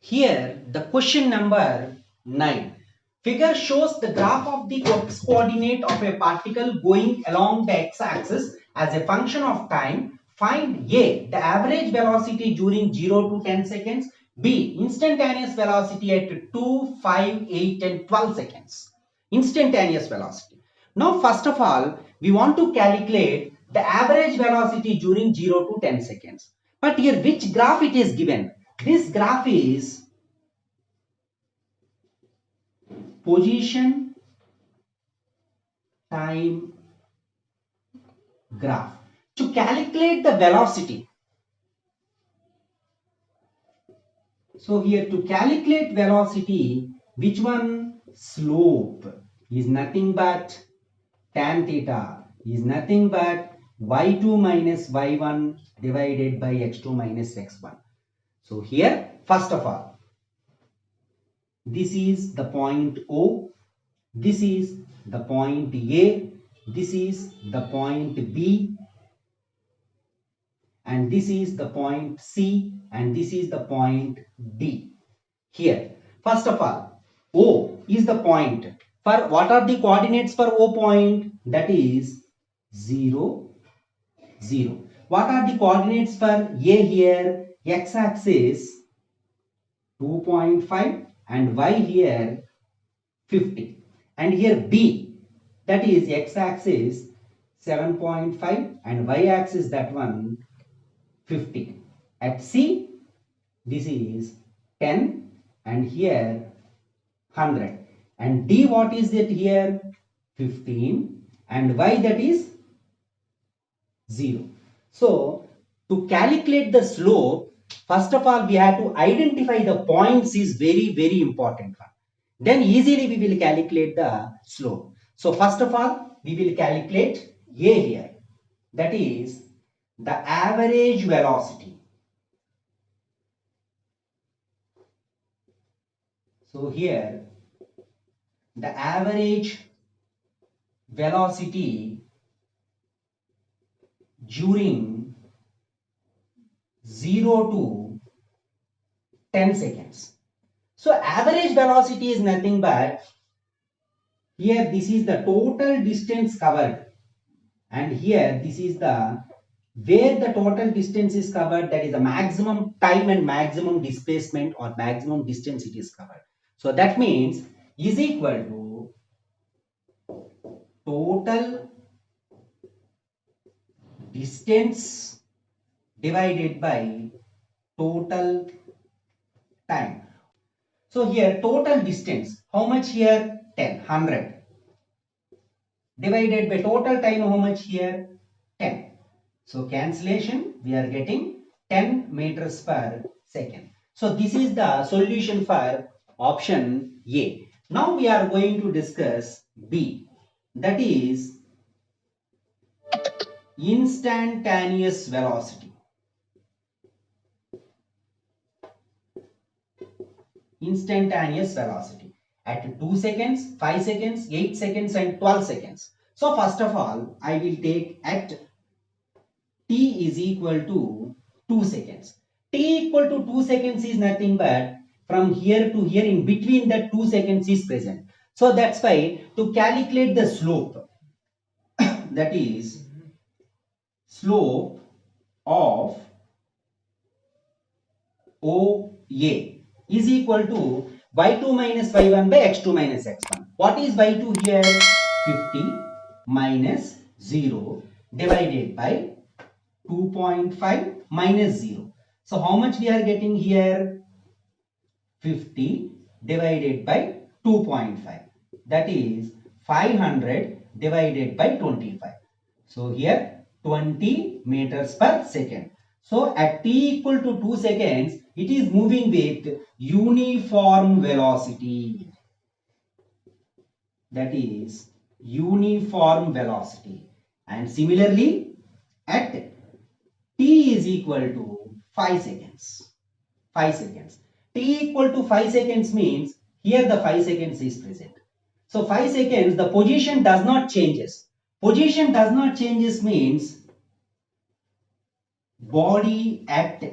Here, the question number 9. Figure shows the graph of the x-coordinate of a particle going along the x-axis as a function of time. Find A, the average velocity during 0 to 10 seconds. B, instantaneous velocity at 2, 5, 8 and 12 seconds. Instantaneous velocity. Now, first of all, we want to calculate the average velocity during 0 to 10 seconds. But here, which graph it is given? This graph is position time graph. To calculate the velocity, so here to calculate velocity, which one? Slope is nothing but tan theta is nothing but y2 minus y1 divided by x2 minus x1. So here, first of all, this is the point O, this is the point A, this is the point B, and this is the point C, and this is the point D. Here, first of all, O is the point. For what are the coordinates for O point? That is 0, 0. What are the coordinates for A here? X-axis 2.5 and Y here 50. And here B, that is x-axis 7.5 and y-axis that one 50. At C, this is 10 and here 100. And D, what is it here? 15 and Y, that is 0. So, to calculate the slope, first of all, we have to identify the points is very, very important one. Then easily we will calculate the slope. So, first of all, we will calculate A here. That is the average velocity. So, here the average velocity during 0 to 10 seconds. So average velocity is nothing but, here this is the total distance covered and here this is the where the total distance is covered, that is the maximum time and maximum displacement or maximum distance it is covered. So that means is equal to total distance divided by total time. So here total distance, how much here? 10, 100. Divided by total time, how much here? 10. So cancellation, we are getting 10 meters per second. So this is the solution for option A. Now we are going to discuss B. That is instantaneous velocity. Instantaneous velocity at 2 seconds, 5 seconds, 8 seconds and 12 seconds. So first of all, I will take at t is equal to 2 seconds. T equal to 2 seconds is nothing but from here to here, in between that 2 seconds is present. So that's why to calculate the slope, that is slope of OA is equal to y2 minus y1 by x2 minus x1. What is y2 here? 50 minus 0 divided by 2.5 minus 0. So how much we are getting here? 50 divided by 2.5. That is 500 divided by 25. So here 20 meters per second. So at t equal to 2 seconds, it is moving with uniform velocity. That is uniform velocity. And similarly, at t is equal to 5 seconds. 5 seconds. T equal to 5 seconds means here the 5 seconds is present. So 5 seconds, the position does not changes. Position does not changes means body at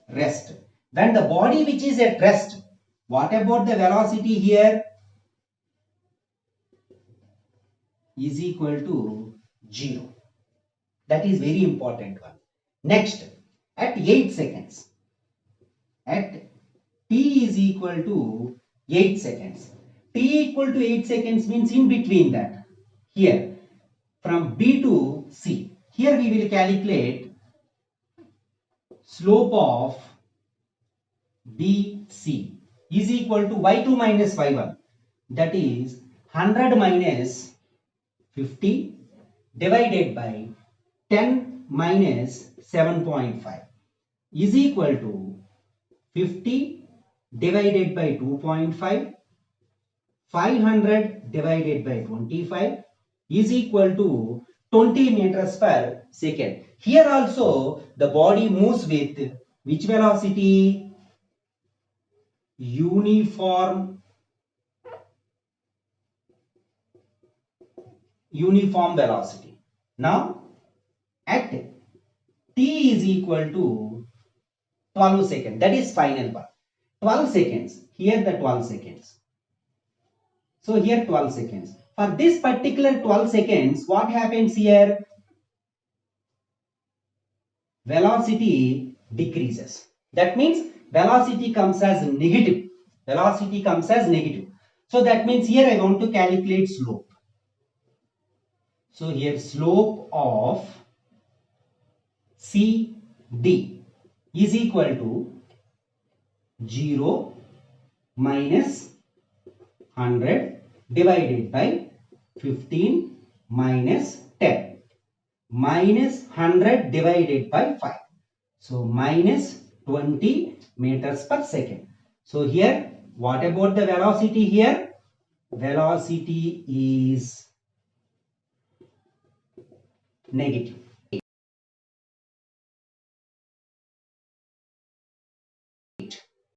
rest. When the body which is at rest, what about the velocity here? Is equal to 0. That is very important one. Next, at 8 seconds, at t is equal to 8 seconds. T equal to 8 seconds means in between that. Here, from B to C. Here we will calculate slope of BC is equal to y2 minus y1. That is 100 minus 50 divided by 10 minus 7.5 is equal to 50 divided by 2.5, 500 divided by 25 is equal to 20 meters per second. Here also the body moves with which velocity? Uniform velocity. Now at t is equal to 12 seconds, that is final part. 12 seconds, here the 12 seconds. So here 12 seconds. For this particular 12 seconds, what happens here? Velocity decreases. That means velocity comes as negative. Velocity comes as negative. So that means here I want to calculate slope. So here slope of CD is equal to 0 minus 100 divided by 15 minus 10 minus 100 divided by 5. So minus 20 meters per second. So here what about the velocity here? Velocity is negative.